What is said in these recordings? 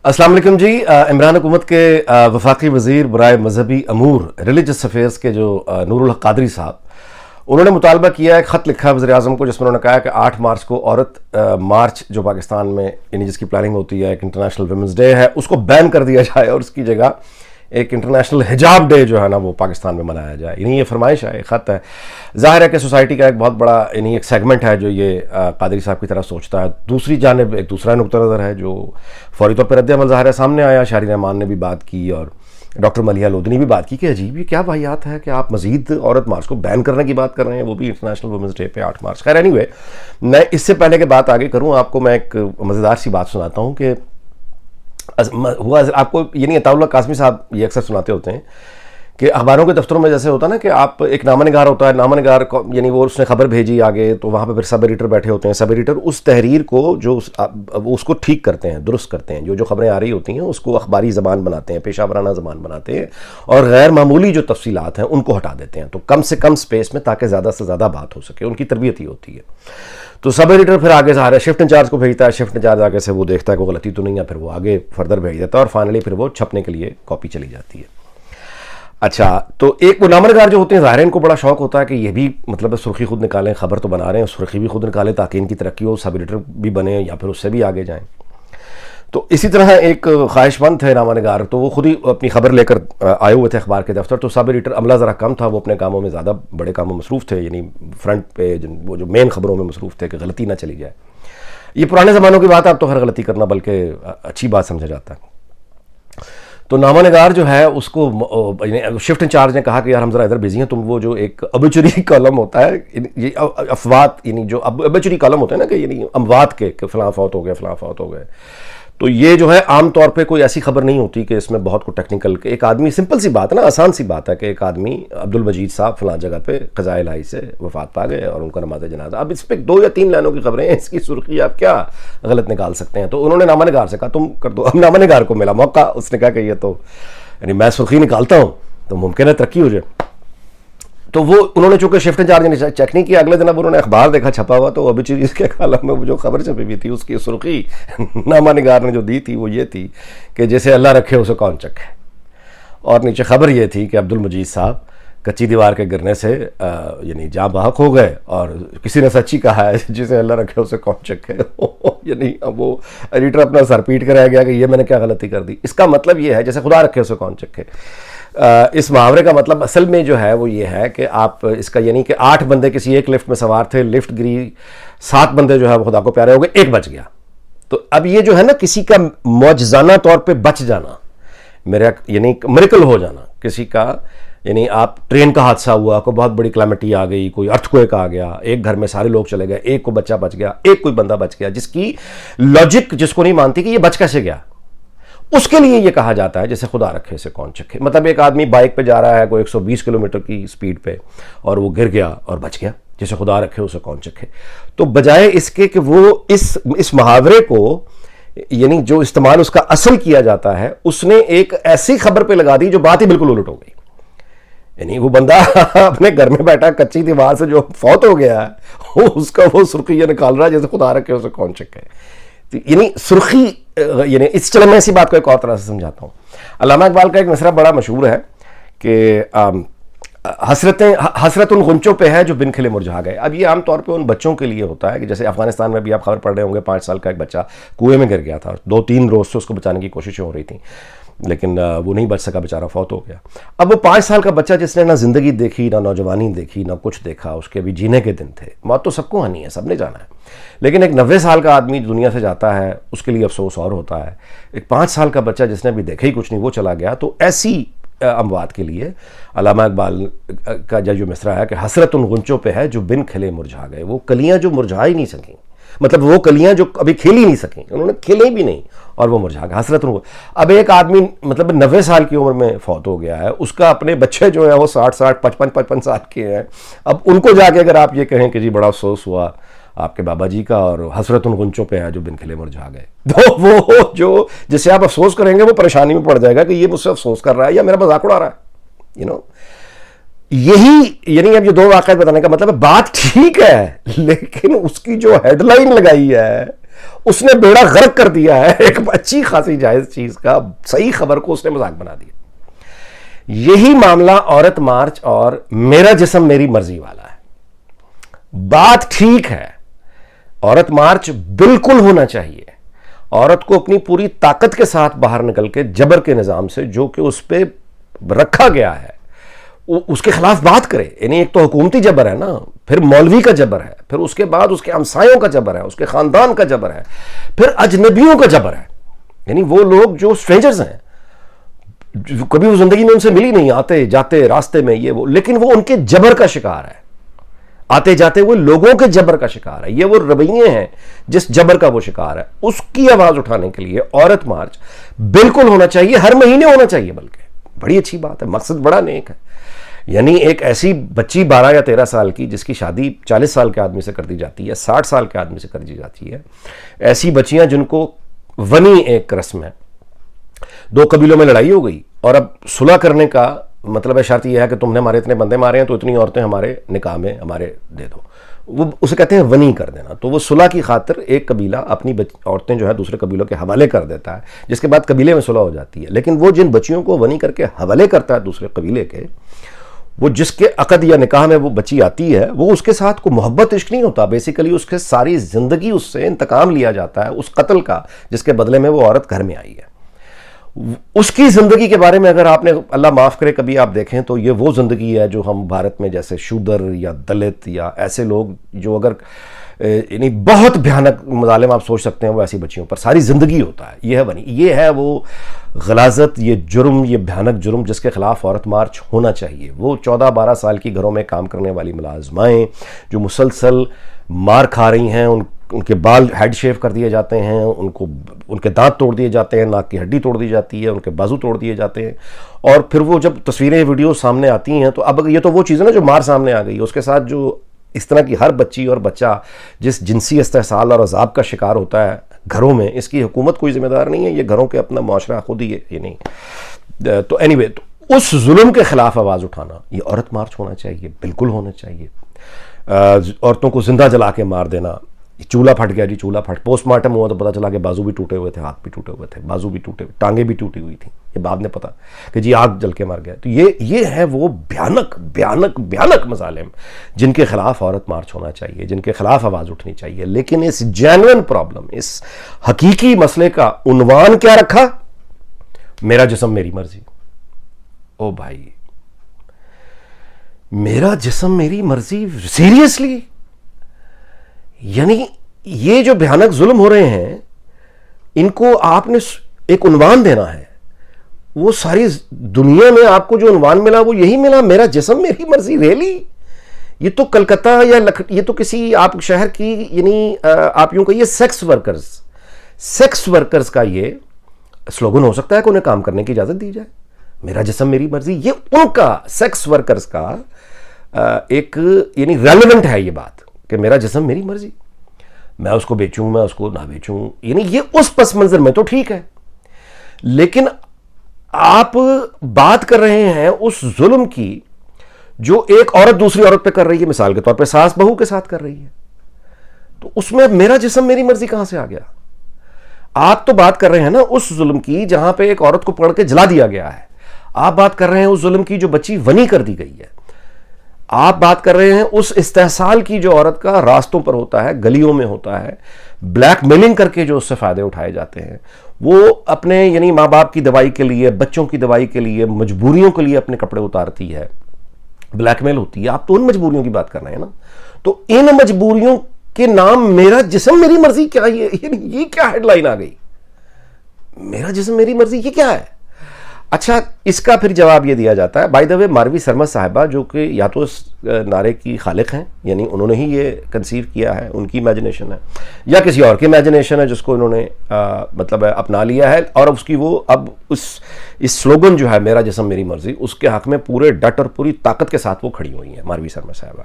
السلام علیکم جی. عمران حکومت کے وفاقی وزیر برائے مذہبی امور ریلیجس افیئرس کے جو نور الحق قادری صاحب، انہوں نے مطالبہ کیا، ایک خط لکھا وزیر اعظم کو جس میں انہوں نے کہا کہ 8 مارچ کو عورت مارچ جو پاکستان میں یعنی جس کی پلاننگ ہوتی ہے، ایک انٹرنیشنل ویمنس ڈے ہے، اس کو بین کر دیا جائے اور اس کی جگہ ایک انٹرنیشنل حجاب ڈے جو ہے نا وہ پاکستان میں منایا جائے. یعنی یہ فرمائش ہے، ایک خط ہے. ظاہر ہے کہ سوسائٹی کا ایک بہت بڑا یعنی ایک سیگمنٹ ہے جو یہ قادری صاحب کی طرح سوچتا ہے. دوسری جانب ایک دوسرا نقطہ نظر ہے جو فوری طور پر رد عمل ظاہر ہے سامنے آیا. شاہرین رحمان نے بھی بات کی اور ڈاکٹر ملیحہ لودھنی بھی بات کی کہ عجیب یہ کیا واقعات ہے کہ آپ مزید عورت مارچ کو بین کرنے کی بات کر رہے ہیں، وہ بھی انٹرنیشنل وومنس ڈے پہ 8 مارچ. خیر اینی وے، میں اس سے پہلے کہ بات آگے کروں آپ کو میں ایک مزیدار سی بات سناتا ہوں کہ ہوا آپ کو یعنی عطاء اللہ قاسمی صاحب یہ اکثر سناتے ہوتے ہیں کہ اخباروں کے دفتروں میں جیسے ہوتا ہے نا کہ آپ ایک نامہ نگار ہوتا ہے، نامہ نگار یعنی وہ اس نے خبر بھیجی آگے تو وہاں پہ پھر سب ایڈیٹر بیٹھے ہوتے ہیں. سب ایڈیٹر اس تحریر کو جو اس کو ٹھیک کرتے ہیں، درست کرتے ہیں، جو خبریں آ رہی ہوتی ہیں اس کو اخباری زبان بناتے ہیں، پیشہ ورانہ زبان بناتے ہیں اور غیر معمولی جو تفصیلات ہیں ان کو ہٹا دیتے ہیں تو کم سے کم سپیس میں تاکہ زیادہ سے زیادہ بات ہو سکے. ان کی تربیت ہی ہوتی ہے. تو سب ایڈیٹر پھر آگے سے آ رہا ہے، شفٹ انچارج کو بھیجتا ہے، شفٹ انچارج آگے سے وہ دیکھتا ہے کوئی غلطی تو نہیں ہے، پھر وہ آگے فردر بھیج دیتا ہے اور فائنلی پھر وہ چھپنے کے لیے کاپی چلی جاتی ہے. اچھا، تو ایک وہ نامہ نگار جو ہوتے ہیں ظاہر ان کو بڑا شوق ہوتا ہے کہ یہ بھی مطلب سرخی خود نکالیں، خبر تو بنا رہے ہیں سرخی بھی خود نکالیں تاکہ ان کی ترقی ہو، سب ایڈیٹر بھی بنے یا پھر اس سے بھی آگے جائیں. تو اسی طرح ایک خواہش مند تھے نامہ نگار، تو وہ خود ہی اپنی خبر لے کر آئے ہوئے تھے اخبار کے دفتر. تو سب ایڈیٹر عملہ ذرا کم تھا، وہ اپنے کاموں میں زیادہ بڑے کاموں میں مصروف تھے، یعنی فرنٹ پہ وہ جو مین خبروں میں مصروف تھے کہ غلطی نہ چلی جائے. یہ پرانے زمانوں کی بات ہے، اب تو ہر غلطی کرنا بلکہ اچھی بات سمجھا جاتا ہے. تو نامہ نگار جو ہے اس کو شفٹ انچارج نے کہا کہ یار ہم ذرا ادھر بزی ہیں، تم وہ جو ایک ابیچری کالم ہوتا ہے، یہ افوات یعنی جو ابیچری کالم ہوتے ہیں نا کہ یعنی اموات کے کہ فلاں فوت ہو گئے فلاں فوت ہو گئے، تو یہ جو ہے عام طور پہ کوئی ایسی خبر نہیں ہوتی کہ اس میں بہت کو ٹیکنیکل کہ ایک آدمی سمپل سی بات ہے نا، آسان سی بات ہے کہ ایک آدمی عبد المجید صاحب فلاں جگہ پہ قضاء الہی سے وفات پا گئے اور ان کا نماز جنازہ. اب اس پہ 2 یا 3 لائنوں کی خبریں ہیں، اس کی سرخی آپ کیا غلط نکال سکتے ہیں. تو انہوں نے نامہ نگار سے کہا تم کر دو. اب نامہ نگار کو ملا موقع، اس نے کہا کہ یہ تو یعنی میں سرخی نکالتا ہوں تو ممکن ہے ترقی ہو جائے. تو وہ انہوں نے چونکہ شفٹ انچارج نے چیک نہیں کیا، اگلے دن اب انہوں نے اخبار دیکھا چھپا ہوا تو ابھی چیز کے کالم میں وہ جو خبر چھپی ہوئی تھی اس کی سرخی نامہ نگار نے جو دی تھی وہ یہ تھی کہ جیسے اللہ رکھے اسے کون چکھے، اور نیچے خبر یہ تھی کہ عبد المجید صاحب کچی دیوار کے گرنے سے یعنی جاں بحق ہو گئے اور کسی نے سچی کہا ہے جسے اللہ رکھے اسے کون چکھے. یعنی اب وہ ایڈیٹر اپنا سر پیٹ کر رہ گیا کہ یہ میں نے کیا غلطی کر دی. اس کا مطلب یہ ہے جیسے خدا رکھے اسے کون چکھے. اس محاورے کا مطلب اصل میں جو ہے وہ یہ ہے کہ آپ اس کا یعنی کہ 8 بندے کسی ایک لفٹ میں سوار تھے، لفٹ گری، 7 بندے جو ہے وہ خدا کو پیارے ہو گئے، 1 بچ گیا. تو اب یہ جو ہے نا کسی کا معجزانہ طور پہ بچ جانا، میرا یعنی میریکل ہو جانا کسی کا، یعنی آپ ٹرین کا حادثہ ہوا، کوئی بہت بڑی کلیمٹی آ گئی، کوئی ارتھ کوئک آ گیا، ایک گھر میں سارے لوگ چلے گئے، ایک کو بچہ بچ گیا، ایک کوئی بندہ بچ گیا جس کی لاجک جس کو نہیں مانتی کہ یہ بچ کیسے گیا، اس کے لیے یہ کہا جاتا ہے جیسے خدا رکھے سے کون چکھے. مطلب ایک آدمی بائک پہ جا رہا ہے کوئی 120 کلومیٹر کی سپیڈ پہ اور وہ گر گیا اور بچ گیا، جیسے خدا رکھے اسے کون چکھے. تو بجائے اس کے کہ وہ اس محاورے کو یعنی جو استعمال اس کا اصل کیا جاتا ہے، اس نے ایک ایسی خبر پہ لگا دی جو بات ہی بالکل الٹ ہو گئی. یعنی وہ بندہ اپنے گھر میں بیٹھا کچی دیوار سے جو فوت ہو گیا ہے اس کا وہ سرخی یہ نکال رہا ہے جیسے خدا رکھے اسے کون چکھے. یعنی سرخی یعنی اس چلے میں اسی بات کو ایک اور طرح سے سمجھاتا ہوں. علامہ اقبال کا ایک مصرع بڑا مشہور ہے کہ حسرت ان غنچوں پہ ہے جو بن کھلے مرجھا گئے. اب یہ عام طور پہ ان بچوں کے لیے ہوتا ہے کہ جیسے افغانستان میں بھی آپ خبر پڑھ رہے ہوں گے، 5 سال کا ایک بچہ کنویں میں گر گیا تھا، 2-3 روز سے اس کو بچانے کی کوششیں ہو رہی تھیں لیکن وہ نہیں بچ سکا، بیچارہ فوت ہو گیا. اب وہ 5 سال کا بچہ جس نے نہ زندگی دیکھی، نہ نوجوانی دیکھی، نہ کچھ دیکھا، اس کے ابھی جینے کے دن تھے. موت تو سب کو آنی ہے، سب نے جانا ہے، لیکن ایک 90 سال کا آدمی دنیا سے جاتا ہے اس کے لیے افسوس اور ہوتا ہے. ایک 5 سال کا بچہ جس نے ابھی دیکھا ہی کچھ نہیں وہ چلا گیا. تو ایسی اموات کے لیے علامہ اقبال کا جو مصرع ہے کہ حسرت ان غنچوں پہ ہے جو بن کھلے مرجھا گئے. وہ کلیاں جو مرجھا ہی نہیں سکیں، مطلب وہ کلیاں جو ابھی کھیل ہی نہیں سکیں، انہوں نے کھیلیں بھی نہیں اور وہ مرجھا گئے. حسرت اب ایک آدمی مطلب 90 سال کی عمر میں فوت ہو گیا ہے، اس کا اپنے بچے جو ہیں وہ 60 55 سال کے ہیں. اب ان کو جا کے اگر آپ یہ کہیں کہ جی بڑا افسوس ہوا آپ کے بابا جی کا اور حسرت ان غنچوں پہ ہے جو بن کھلے مرجھا گئے، تو وہ جو جسے آپ افسوس کریں گے وہ پریشانی میں پڑ جائے گا کہ یہ مجھ سے افسوس کر رہا ہے یا میرا مذاق اڑا رہا ہے. یہی یعنی اب یہ 2 واقعات بتانے کا مطلب ہے بات ٹھیک ہے لیکن اس کی جو ہیڈ لائن لگائی ہے اس نے بیڑا غرق کر دیا ہے ایک اچھی خاصی جائز چیز کا، صحیح خبر کو اس نے مذاق بنا دیا. یہی معاملہ عورت مارچ اور میرا جسم میری مرضی والا ہے. بات ٹھیک ہے، عورت مارچ بالکل ہونا چاہیے. عورت کو اپنی پوری طاقت کے ساتھ باہر نکل کے جبر کے نظام سے جو کہ اس پہ رکھا گیا ہے اس کے خلاف بات کرے. یعنی ایک تو حکومتی جبر ہے نا، پھر مولوی کا جبر ہے، پھر اس کے بعد اس کے ہمسایوں کا جبر ہے، اس کے خاندان کا جبر ہے، پھر اجنبیوں کا جبر ہے. یعنی وہ لوگ جو اسٹرینجرز ہیں، کبھی وہ زندگی میں ان سے ملی نہیں، آتے جاتے راستے میں یہ وہ، لیکن وہ ان کے جبر کا شکار ہے. آتے جاتے وہ لوگوں کے جبر کا شکار ہے. یہ وہ رویے ہیں جس جبر کا وہ شکار ہے. اس کی آواز اٹھانے کے لیے عورت مارچ بالکل ہونا چاہیے، ہر مہینے ہونا چاہیے. بلکہ بڑی اچھی بات ہے، مقصد بڑا نیک ہے. یعنی ایک ایسی بچی 12 یا 13 سال کی جس کی شادی 40 سال کے آدمی سے کر دی جاتی ہے، 60 سال کے آدمی سے کر دی جاتی ہے، ایسی بچیاں جن کو ونی ایک رسم ہے، 2 قبیلوں میں لڑائی ہو گئی اور اب صلح کرنے کا مطلب ہے، شرط یہ ہے کہ تم نے ہمارے اتنے بندے مارے ہیں تو اتنی عورتیں ہمارے نکاح میں ہمارے دے دو. وہ اسے کہتے ہیں ونی کر دینا. تو وہ صلح کی خاطر ایک قبیلہ اپنی عورتیں جو ہے دوسرے قبیلوں کے حوالے کر دیتا ہے، جس کے بعد قبیلے میں صلح ہو جاتی ہے. لیکن وہ جن بچیوں کو ونی کر کے حوالے کرتا ہے دوسرے قبیلے کے، وہ جس کے عقد یا نکاح میں وہ بچی آتی ہے، وہ اس کے ساتھ کوئی محبت عشق نہیں ہوتا. بیسیکلی اس کے ساری زندگی اس سے انتقام لیا جاتا ہے اس قتل کا جس کے بدلے میں وہ عورت گھر میں آئی ہے. اس کی زندگی کے بارے میں اگر آپ نے اللہ معاف کرے کبھی آپ دیکھیں تو یہ وہ زندگی ہے جو ہم بھارت میں جیسے شودر یا دلت یا ایسے لوگ جو اگر یعنی بہت بھیانک مظالم آپ سوچ سکتے ہیں وہ ایسی بچیوں پر ساری زندگی ہوتا ہے. یہ ہے بنی، یہ ہے وہ غلاظت، یہ جرم، یہ بھیانک جرم جس کے خلاف عورت مارچ ہونا چاہیے. وہ 14-12 سال کی گھروں میں کام کرنے والی ملازمائیں جو مسلسل مار کھا رہی ہیں، ان کے بال ہیڈ شیو کر دیے جاتے ہیں، ان کے دانت توڑ دیے جاتے ہیں، ناک کی ہڈی توڑ دی جاتی ہے، ان کے بازو توڑ دیے جاتے ہیں. اور پھر وہ جب تصویریں ویڈیو سامنے آتی ہیں تو اب یہ تو وہ چیز ہے نا جو مار سامنے آ گئی، اس کے ساتھ جو اس طرح کی ہر بچی اور بچہ جس جنسی استحصال اور عذاب کا شکار ہوتا ہے گھروں میں، اس کی حکومت کوئی ذمہ دار نہیں ہے، یہ گھروں کے اپنا معاشرہ خود ہی ہے. یہ نہیں تو اینی وے، تو اس ظلم کے خلاف آواز اٹھانا یہ عورت مارچ ہونا چاہیے، بالکل ہونا چاہیے. عورتوں کو زندہ جلا کے مار دینا، چولہا پھٹ گیا جی چولہا پھٹ، پوسٹ مارٹم ہوا تو پتہ چلا کہ بازو بھی ٹوٹے ہوئے تھے، ہاتھ بھی ٹوٹے ہوئے تھے، بازو بھی ٹوٹے، ٹانگیں بھی ٹوٹی ہوئی تھیں. یہ بعد میں پتا کہ جی آگ جل کے مر گیا. تو یہ ہے وہ بھیانک بھیانک بھیانک مظالم جن کے خلاف عورت مارچ ہونا چاہیے، جن کے خلاف آواز اٹھنی چاہیے. لیکن اس جینوئن پرابلم، اس حقیقی مسئلے کا عنوان کیا رکھا؟ میرا جسم میری مرضی. او بھائی، میرا جسم میری مرضی، سیریسلی؟ یعنی یہ جو بھیانک ظلم ہو رہے ہیں ان کو آپ نے ایک عنوان دینا ہے. وہ ساری دنیا میں آپ کو جو عنوان ملا وہ یہی ملا، میرا جسم میری مرضی. ریلی؟ یہ تو کلکتہ یا یہ تو کسی آپ شہر کی یعنی آپ یوں کہیے سیکس ورکرز کا یہ سلوگن ہو سکتا ہے کہ انہیں کام کرنے کی اجازت دی جائے. میرا جسم میری مرضی، یہ ان کا سیکس ورکرز کا ایک یعنی ریلیونٹ ہے یہ بات کہ میرا جسم میری مرضی، میں اس کو بیچوں میں اس کو نہ بیچوں. یعنی یہ اس پس منظر میں تو ٹھیک ہے، لیکن آپ بات کر رہے ہیں اس ظلم کی جو ایک عورت دوسری عورت پہ کر رہی ہے، مثال کے طور پہ ساس بہو کے ساتھ کر رہی ہے. تو اس میں میرا جسم میری مرضی کہاں سے آ گیا؟ آپ تو بات کر رہے ہیں نا اس ظلم کی جہاں پہ ایک عورت کو پکڑ کے جلا دیا گیا ہے. آپ بات کر رہے ہیں اس ظلم کی جو بچی ونی کر دی گئی ہے. آپ بات کر رہے ہیں اس استحصال کی جو عورت کا راستوں پر ہوتا ہے، گلیوں میں ہوتا ہے، بلیک میلنگ کر کے جو اس سے فائدے اٹھائے جاتے ہیں. وہ اپنے یعنی ماں باپ کی دوائی کے لیے، بچوں کی دوائی کے لیے، مجبوریوں کے لیے اپنے کپڑے اتارتی ہے، بلیک میل ہوتی ہے. آپ تو ان مجبوریوں کی بات کر رہے ہیں نا. تو ان مجبوریوں کے نام میرا جسم میری مرضی، کیا یہ کیا ہیڈ لائن آ گئی؟ میرا جسم میری مرضی، یہ کیا ہے؟ اچھا، اس کا پھر جواب یہ دیا جاتا ہے، بائی دا وے ماروی سرمد صاحبہ جو کہ یا تو اس نعرے کی خالق ہیں، یعنی انہوں نے ہی یہ کنسیو کیا ہے، ان کی امیجنیشن ہے، یا کسی اور کی امیجنیشن ہے جس کو انہوں نے مطلب اپنا لیا ہے، اور اس کی وہ اب اس سلوگن جو ہے میرا جسم میری مرضی، اس کے حق میں پورے ڈٹ اور پوری طاقت کے ساتھ وہ کھڑی ہوئی ہیں ماروی سرمد صاحبہ.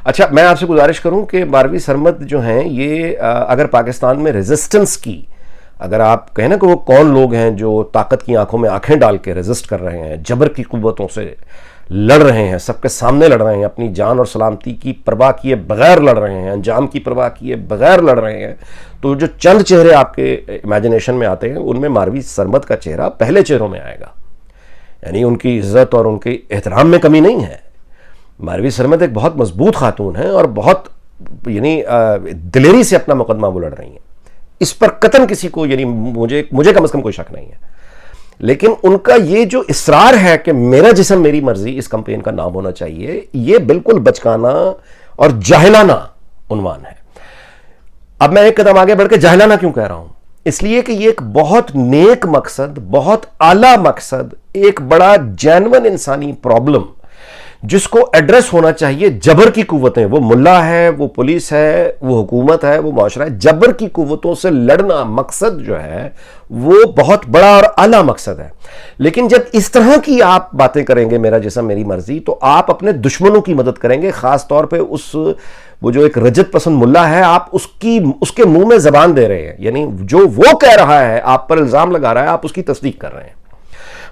اچھا، میں آپ سے گزارش کروں کہ ماروی سرمد جو ہیں یہ اگر پاکستان میں ریزسٹنس کی، اگر آپ کہیں نا کہ وہ کون لوگ ہیں جو طاقت کی آنکھوں میں آنکھیں ڈال کے ریزسٹ کر رہے ہیں، جبر کی قوتوں سے لڑ رہے ہیں, سب کے سامنے لڑ رہے ہیں, اپنی جان اور سلامتی کی پرواہ کیے بغیر لڑ رہے ہیں, انجام کی پرواہ کیے بغیر لڑ رہے ہیں, تو جو چند چہرے آپ کے امیجنیشن میں آتے ہیں ان میں ماروی سرمد کا چہرہ پہلے چہروں میں آئے گا. یعنی ان کی عزت اور ان کے احترام میں کمی نہیں ہے. ماروی سرمد ایک بہت مضبوط خاتون ہیں اور بہت یعنی دلیری سے اپنا مقدمہ وہ لڑ رہی ہیں, اس پر قطعاً کسی کو یعنی مجھے کم از کم کوئی شک نہیں ہے. لیکن ان کا یہ جو اصرار ہے کہ میرا جسم میری مرضی اس کمپین کا نام ہونا چاہیے, یہ بالکل بچکانہ اور جاہلانہ عنوان ہے. اب میں ایک قدم آگے بڑھ کے جاہلانہ کیوں کہہ رہا ہوں؟ اس لیے کہ یہ ایک بہت نیک مقصد, بہت اعلیٰ مقصد, ایک بڑا جینون انسانی پرابلم جس کو ایڈریس ہونا چاہیے. جبر کی قوتیں, وہ ملا ہے, وہ پولیس ہے, وہ حکومت ہے, وہ معاشرہ ہے, جبر کی قوتوں سے لڑنا مقصد جو ہے وہ بہت بڑا اور اعلیٰ مقصد ہے. لیکن جب اس طرح کی آپ باتیں کریں گے میرا جسم میری مرضی, تو آپ اپنے دشمنوں کی مدد کریں گے, خاص طور پہ وہ جو ایک رجت پسند ملا ہے, آپ اس کے منہ میں زبان دے رہے ہیں. یعنی جو وہ کہہ رہا ہے, آپ پر الزام لگا رہا ہے, آپ اس کی تصدیق کر رہے ہیں.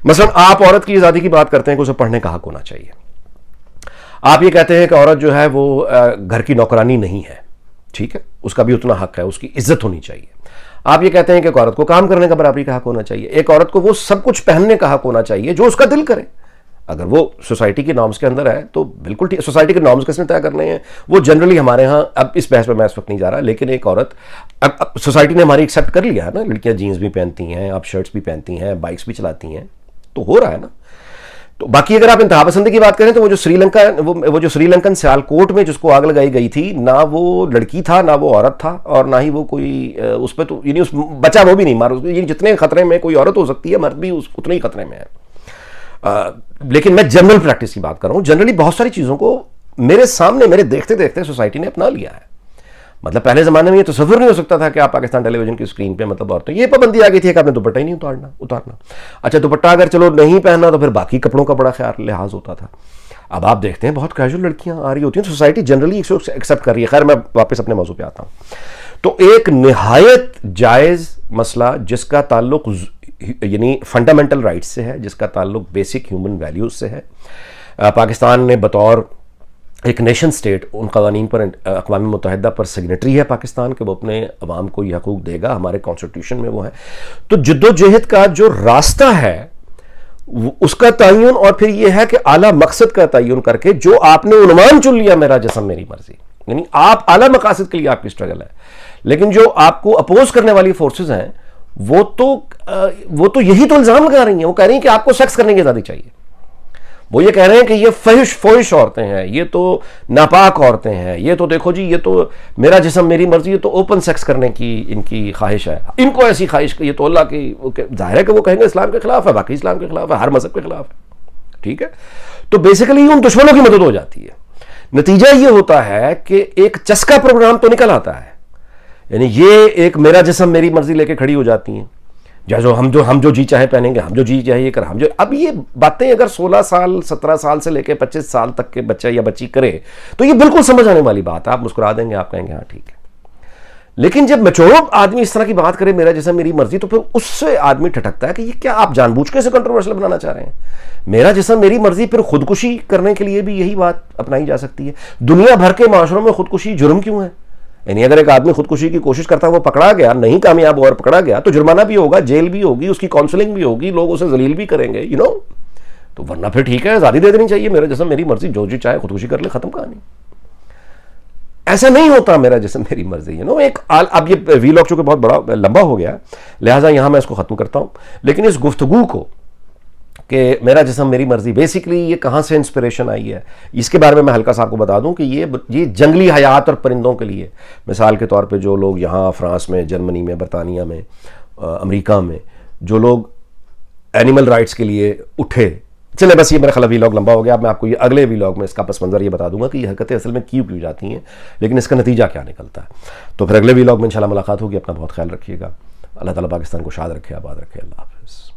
مثلا آپ عورت کی آزادی کی بات کرتے ہیں کہ اسے پڑھنے کا حق ہونا چاہیے. آپ یہ کہتے ہیں کہ عورت جو ہے وہ گھر کی نوکرانی نہیں ہے, ٹھیک ہے, اس کا بھی اتنا حق ہے, اس کی عزت ہونی چاہیے. آپ یہ کہتے ہیں کہ ایک عورت کو کام کرنے کا برابری کا حق ہونا چاہیے, ایک عورت کو وہ سب کچھ پہننے کا حق ہونا چاہیے جو اس کا دل کرے. اگر وہ سوسائٹی کے نارمز کے اندر ہے تو بالکل ٹھیک. سوسائٹی کے نارمز کس نے طے کرنے ہیں؟ وہ جنرلی ہمارے ہاں, اب اس بحث پہ میں اس وقت نہیں جا رہا, لیکن ایک عورت, اب سوسائٹی نے ہماری ایکسیپٹ کر لیا ہے نا, لڑکیاں جینز بھی پہنتی ہیں, اب شرٹس بھی پہنتی ہیں, بائکس بھی چلاتی ہیں, تو ہو رہا ہے نا. تو باقی اگر آپ انتہا پسندی کی بات کریں تو وہ جو سری لنکن سیالکوٹ میں جس کو آگ لگائی گئی تھی, نہ وہ لڑکی تھا, نہ وہ عورت تھا, اور نہ ہی وہ کوئی اس پہ تو یعنی اس بچہ وہ بھی نہیں مارا. یعنی جتنے خطرے میں کوئی عورت ہو سکتی ہے, مرد بھی اتنے ہی خطرے میں ہے. لیکن میں جنرل پریکٹس کی بات کر رہا ہوں. جنرلی بہت ساری چیزوں کو میرے سامنے, میرے دیکھتے دیکھتے سوسائٹی نے اپنا لیا ہے. مطلب پہلے زمانے میں یہ تصور نہیں ہو سکتا تھا کہ آپ پاکستان ٹیلی ویژن کی اسکرین پہ مطلب عورتیں, یہ پابندی آ گئی تھی کہ آپ نے دوپٹہ ہی نہیں اتارنا. اچھا, دوپٹہ اگر چلو نہیں پہننا تو پھر باقی کپڑوں کا بڑا خیال لحاظ ہوتا تھا. اب آپ دیکھتے ہیں بہت کیجول لڑکیاں آ رہی ہوتی ہیں, سوسائٹی جنرلی ایکسیپٹ کر رہی ہے. خیر, میں واپس اپنے موضوع پہ آتا ہوں. تو ایک نہایت جائز مسئلہ جس کا تعلق یعنی فنڈامنٹل رائٹس سے ہے, جس کا تعلق بیسک ہیومن ویلیوز سے ہے. پاکستان نے بطور ایک نیشن سٹیٹ ان قوانین پر اقوام متحدہ پر سگنیٹری ہے پاکستان کہ وہ اپنے عوام کو یہ حقوق دے گا, ہمارے کانسٹیٹیوشن میں وہ ہے. تو جد و جہد کا جو راستہ ہے اس کا تعین, اور پھر یہ ہے کہ اعلیٰ مقصد کا تعین کر کے جو آپ نے عنوان چن لیا میرا جسم میری مرضی, یعنی آپ اعلیٰ مقاصد کے لیے آپ کی اسٹرگل ہے. لیکن جو آپ کو اپوز کرنے والی فورسز ہیں وہ تو یہی تو الزام لگا رہی ہیں. وہ کہہ رہی ہیں کہ آپ کو سیکس کرنے کی آزادی چاہیے. وہ یہ کہہ رہے ہیں کہ یہ فحش عورتیں ہیں, یہ تو ناپاک عورتیں ہیں, یہ تو دیکھو جی, یہ تو میرا جسم میری مرضی, یہ تو اوپن سیکس کرنے کی ان کی خواہش ہے. ان کو ایسی خواہش, یہ تو اللہ کی, ظاہر ہے کہ وہ کہیں گے اسلام کے خلاف ہے, باقی اسلام کے خلاف ہے, ہر مذہب کے خلاف ہے, ٹھیک ہے. تو بیسیکلی ان دشمنوں کی مدد ہو جاتی ہے. نتیجہ یہ ہوتا ہے کہ ایک چسکا پروگرام تو نکل آتا ہے. یعنی یہ ایک میرا جسم میری مرضی لے کے کھڑی ہو جاتی ہیں, جیسے ہم جو جی چاہے پہنیں گے, ہم جو جی چاہیے کر, ہم جو. اب یہ باتیں اگر 16 سال 17 سال سے لے کے 25 سال تک کے بچہ یا بچی کرے تو یہ بالکل سمجھ آنے والی بات ہے. آپ مسکرا دیں گے, آپ کہیں گے ہاں ٹھیک ہے. لیکن جب میچور آدمی اس طرح کی بات کرے میرا جسم میری مرضی, تو پھر اس سے آدمی ٹھٹکتا ہے کہ یہ کیا آپ جان بوجھ کے اسے کنٹروورشل بنانا چاہ رہے ہیں. میرا جسم میری مرضی پھر خودکشی کرنے کے لیے بھی یہی بات اپنائی جا سکتی ہے. دنیا بھر کے معاشروں میں خودکشی جرم کیوں ہے؟ یعنی اگر ایک آدمی خودکشی کی کوشش کرتا ہے, وہ پکڑا گیا, نہیں کامیاب ہوا اور پکڑا گیا, تو جرمانہ بھی ہوگا, جیل بھی ہوگی, اس کی کاؤنسلنگ بھی ہوگی, لوگ اسے ذلیل بھی کریں گے, تو ورنہ پھر ٹھیک ہے, آزادی دے دینی چاہیے. میرا جسم میری مرضی, جو جی چاہے خودکشی کر لے, ختم کہانی. ایسا نہیں ہوتا میرا جسم میری مرضی. اب یہ ویلاگ چونکہ بہت بڑا لمبا ہو گیا, لہٰذا یہاں میں اس کو ختم کرتا ہوں. لیکن اس گفتگو کو کہ میرا جسم میری مرضی بیسیکلی یہ کہاں سے انسپریشن آئی ہے, اس کے بارے میں ہلکا سا آپ کو بتا دوں کہ یہ جنگلی حیات اور پرندوں کے لیے, مثال کے طور پہ جو لوگ یہاں فرانس میں, جرمنی میں, برطانیہ میں, امریکہ میں جو لوگ اینیمل رائٹس کے لیے اٹھے. چلے بس یہ میرا خیال ویلاگ لمبا ہو گیا. اب میں آپ کو یہ اگلے ویلاگ میں اس کا پس منظر یہ بتا دوں گا کہ یہ حرکتیں اصل میں کیوں جاتی ہیں, لیکن اس کا نتیجہ کیا نکلتا ہے. تو پھر اگلے ویلاگ میں انشاءاللہ ملاقات ہوگی. اپنا بہت خیال رکھیے گا. اللہ تعالیٰ پاکستان کو شاد رکھے, آباد رکھے. اللہ حافظ.